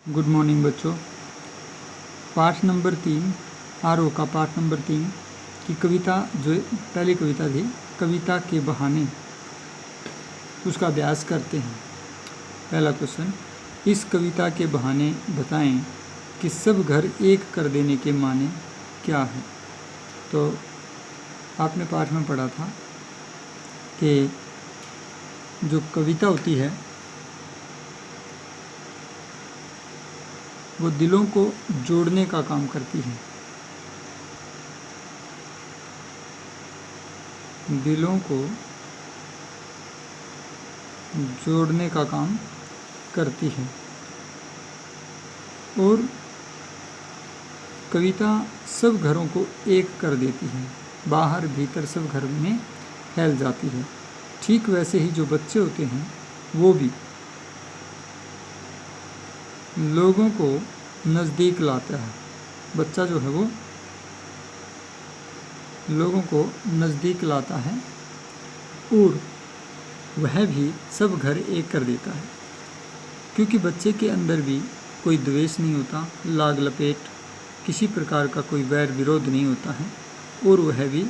Good morning बच्चों। पाठ number 3 RO का पाठ नंबर 3 की कविता, जो पहली कविता थी कविता के बहाने, उसका अभ्यास करते हैं। पहला क्वेश्चन, इस कविता के बहाने बताएं कि सब घर एक कर देने के माने क्या है। तो आपने पाठ में पढ़ा था कि जो कविता होती है वो दिलों को जोड़ने का काम करती है। दिलों को जोड़ने का काम करती है और कविता सब घरों को एक कर देती है, बाहर भीतर सब घर में फैल जाती है। ठीक वैसे ही जो बच्चे होते हैं वो भी लोगों को नज़दीक लाता है। बच्चा जो है वो लोगों को नज़दीक लाता है और वह भी सब घर एक कर देता है, क्योंकि बच्चे के अंदर भी कोई द्वेष नहीं होता, लाग लपेट किसी प्रकार का कोई वैर विरोध नहीं होता है और वह भी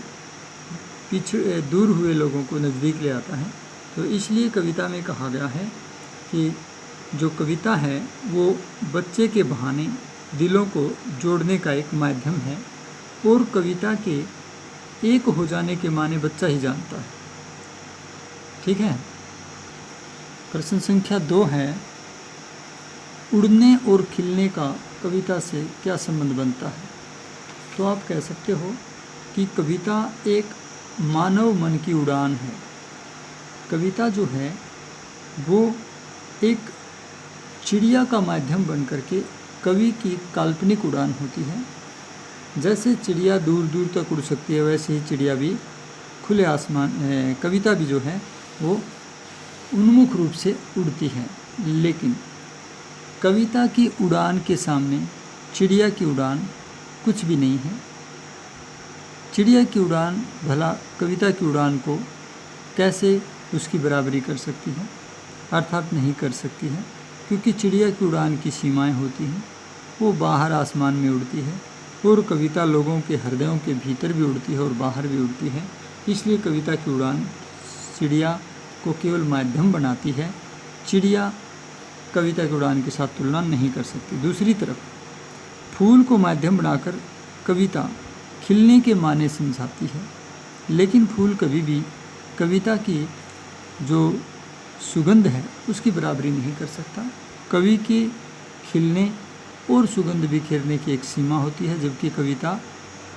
दूर हुए लोगों को नज़दीक ले आता है। तो इसलिए कविता में कहा गया है कि जो कविता है वो बच्चे के बहाने दिलों को जोड़ने का एक माध्यम है और कविता के एक हो जाने के माने बच्चा ही जानता है। ठीक है। प्रश्न संख्या 2 है, उड़ने और खिलने का कविता से क्या संबंध बनता है। तो आप कह सकते हो कि कविता एक मानव मन की उड़ान है। कविता जो है वो एक चिड़िया का माध्यम बन करके कवि की काल्पनिक उड़ान होती है। जैसे चिड़िया दूर दूर तक उड़ सकती है, वैसे ही चिड़िया भी खुले आसमान, कविता भी जो है वो उन्मुख रूप से उड़ती है। लेकिन कविता की उड़ान के सामने चिड़िया की उड़ान कुछ भी नहीं है। चिड़िया की उड़ान भला कविता की उड़ान को कैसे उसकी बराबरी कर सकती है, अर्थात नहीं कर सकती है, क्योंकि चिड़िया की उड़ान की सीमाएं होती हैं। वो बाहर आसमान में उड़ती है और कविता लोगों के हृदयों के भीतर भी उड़ती है और बाहर भी उड़ती है। इसलिए कविता की उड़ान चिड़िया को केवल माध्यम बनाती है। चिड़िया कविता की उड़ान के साथ तुलना नहीं कर सकती। दूसरी तरफ फूल को माध्यम बनाकर कविता खिलने के माने समझाती है, लेकिन फूल कभी भी कविता की जो सुगंध है उसकी बराबरी नहीं कर सकता। कवि के खिलने और सुगंध बिखेरने की एक सीमा होती है, जबकि कविता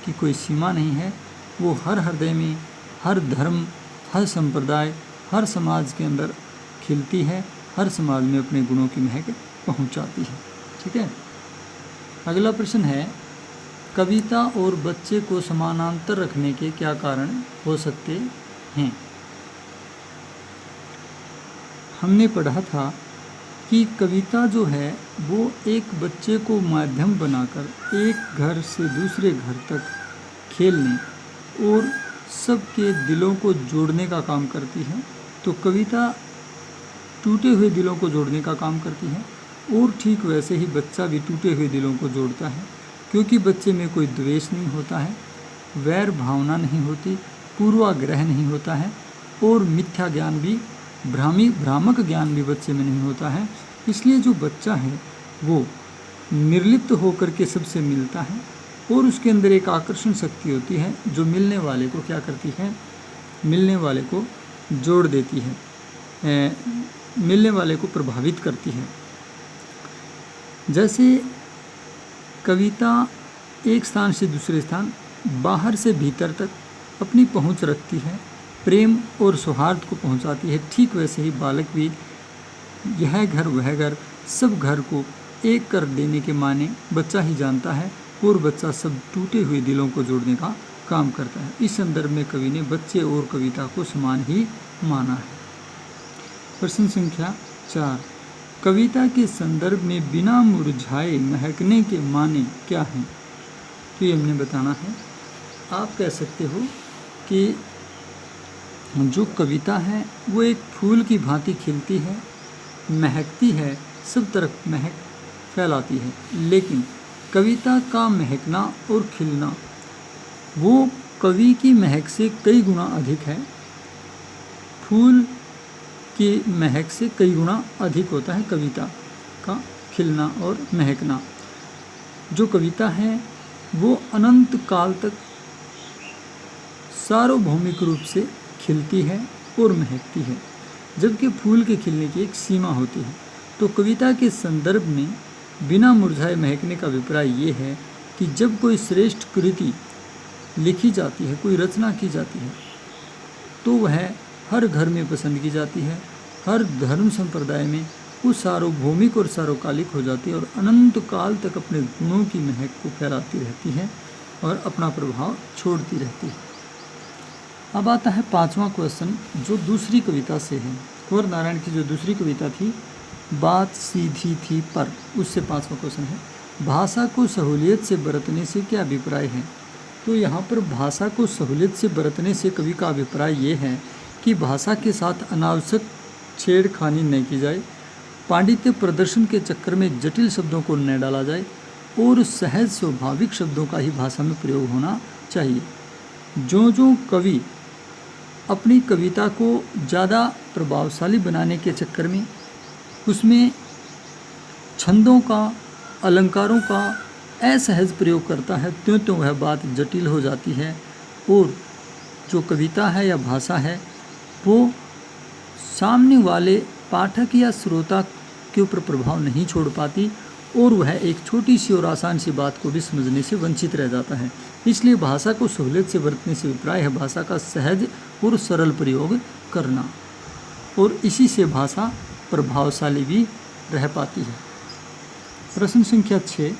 की कोई सीमा नहीं है। वो हर हृदय में, हर धर्म, हर संप्रदाय, हर समाज के अंदर खिलती है, हर समाज में अपने गुणों की महक पहुंचाती है। ठीक है। अगला प्रश्न है, कविता और बच्चे को समानांतर रखने के क्या कारण हो सकते हैं। हमने पढ़ा था कि कविता जो है वो एक बच्चे को माध्यम बनाकर एक घर से दूसरे घर तक खेलने और सबके दिलों को जोड़ने का काम करती है। तो कविता टूटे हुए दिलों को जोड़ने का काम करती है और ठीक वैसे ही बच्चा भी टूटे हुए दिलों को जोड़ता है, क्योंकि बच्चे में कोई द्वेष नहीं होता है, वैर भावना नहीं होती, पूर्वाग्रह नहीं होता है और मिथ्या ज्ञान भी, भ्रामक ज्ञान भी बच्चे में नहीं होता है। इसलिए जो बच्चा है वो निर्लिप्त होकर के सबसे मिलता है और उसके अंदर एक आकर्षण शक्ति होती है जो मिलने वाले को क्या करती है, मिलने वाले को जोड़ देती है, मिलने वाले को प्रभावित करती है। जैसे कविता एक स्थान से दूसरे स्थान, बाहर से भीतर तक अपनी पहुंच रखती है, प्रेम और सौहार्द को पहुंचाती है, ठीक वैसे ही बालक भी यह घर वह घर, सब घर को एक कर देने के माने बच्चा ही जानता है और बच्चा सब टूटे हुए दिलों को जोड़ने का काम करता है। इस संदर्भ में कवि ने बच्चे और कविता को समान ही माना है। प्रश्न संख्या 4, कविता के संदर्भ में बिना मुरझाए महकने के माने क्या हैं। तो ये हमने बताना है। आप कह सकते हो कि जो कविता है वो एक फूल की भांति खिलती है, महकती है, सब तरफ महक फैलाती है, लेकिन कविता का महकना और खिलना वो कवि की महक से कई गुना अधिक है। फूल की महक से कई गुना अधिक होता है कविता का खिलना और महकना। जो कविता है वो अनंत काल तक सार्वभौमिक रूप से खिलती है और महकती है, जबकि फूल के खिलने की एक सीमा होती है। तो कविता के संदर्भ में बिना मुरझाए महकने का अभिप्राय ये है कि जब कोई श्रेष्ठ कृति लिखी जाती है, कोई रचना की जाती है, तो वह हर घर में पसंद की जाती है, हर धर्म संप्रदाय में वो सार्वभौमिक और सार्वकालिक हो जाती है और अनंत काल तक अपने गुणों की महक को फैलाती रहती है और अपना प्रभाव छोड़ती रहती है। अब आता है 5वां क्वेश्चन, जो दूसरी कविता से है। कुंवर नारायण की जो दूसरी कविता थी, बात सीधी थी पर, उससे 5वां क्वेश्चन है, भाषा को सहूलियत से बरतने से क्या अभिप्राय है। तो यहाँ पर भाषा को सहूलियत से बरतने से कवि का अभिप्राय ये है कि भाषा के साथ अनावश्यक छेड़खानी नहीं की जाए, पांडित्य प्रदर्शन के चक्कर में जटिल शब्दों को न डाला जाए और सहज स्वाभाविक शब्दों का ही भाषा में प्रयोग होना चाहिए। जो कवि अपनी कविता को ज़्यादा प्रभावशाली बनाने के चक्कर में उसमें छंदों का, अलंकारों का असहज प्रयोग करता है, त्यों वह बात जटिल हो जाती है और जो कविता है या भाषा है वो सामने वाले पाठक या श्रोता के ऊपर प्रभाव नहीं छोड़ पाती और वह एक छोटी सी और आसान सी बात को भी समझने से वंचित रह जाता है। इसलिए भाषा को सहूलियत से बरतने से अभिप्राय है भाषा का सहज और सरल प्रयोग करना, और इसी से भाषा प्रभावशाली भी रह पाती है। प्रश्न संख्या 6,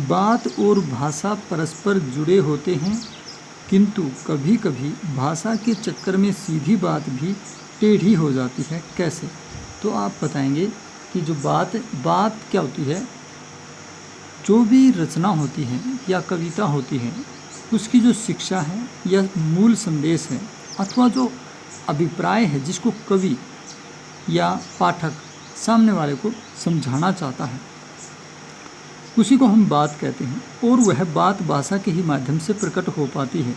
बात और भाषा परस्पर जुड़े होते हैं, किंतु कभी कभी भाषा के चक्कर में सीधी बात भी टेढ़ी हो जाती है, कैसे। तो आप बताएंगे कि जो बात क्या होती है, जो भी रचना होती है या कविता होती है उसकी जो शिक्षा है या मूल संदेश है अथवा जो अभिप्राय है जिसको कवि या पाठक सामने वाले को समझाना चाहता है, उसी को हम बात कहते हैं और वह बात भाषा के ही माध्यम से प्रकट हो पाती है।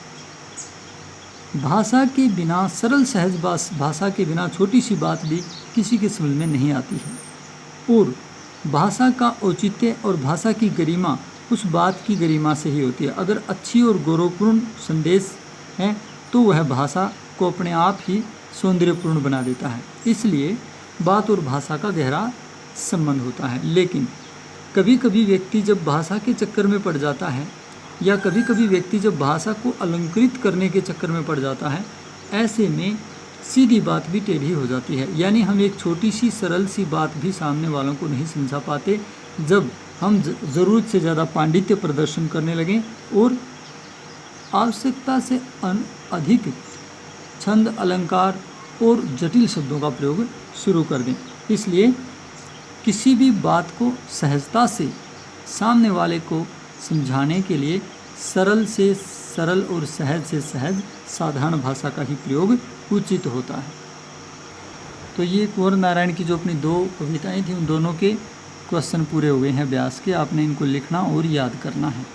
भाषा के बिना, सरल सहज भाषा के बिना छोटी सी बात भी किसी के समझ में नहीं आती है और भाषा का औचित्य और भाषा की गरिमा उस बात की गरिमा से ही होती है। अगर अच्छी और गौरवपूर्ण संदेश है तो वह भाषा को अपने आप ही सौंदर्यपूर्ण बना देता है। इसलिए बात और भाषा का गहरा संबंध होता है। लेकिन कभी कभी व्यक्ति जब भाषा के चक्कर में पड़ जाता है या कभी कभी व्यक्ति जब भाषा को अलंकृत करने के चक्कर में पड़ जाता है, ऐसे में सीधी बात भी टेढ़ी हो जाती है। यानी हम एक छोटी सी सरल सी बात भी सामने वालों को नहीं समझा पाते जब हम ज़रूरत से ज़्यादा पांडित्य प्रदर्शन करने लगें और आवश्यकता से अधिक छंद, अलंकार और जटिल शब्दों का प्रयोग शुरू कर दें। इसलिए किसी भी बात को सहजता से सामने वाले को समझाने के लिए सरल से सरल और सहज से सहज साधारण भाषा का ही प्रयोग उचित होता है। तो ये कुंवर नारायण की जो अपनी 2 कविताएं थी उन दोनों के क्वेश्चन पूरे हो गए हैं व्यास के। आपने इनको लिखना और याद करना है।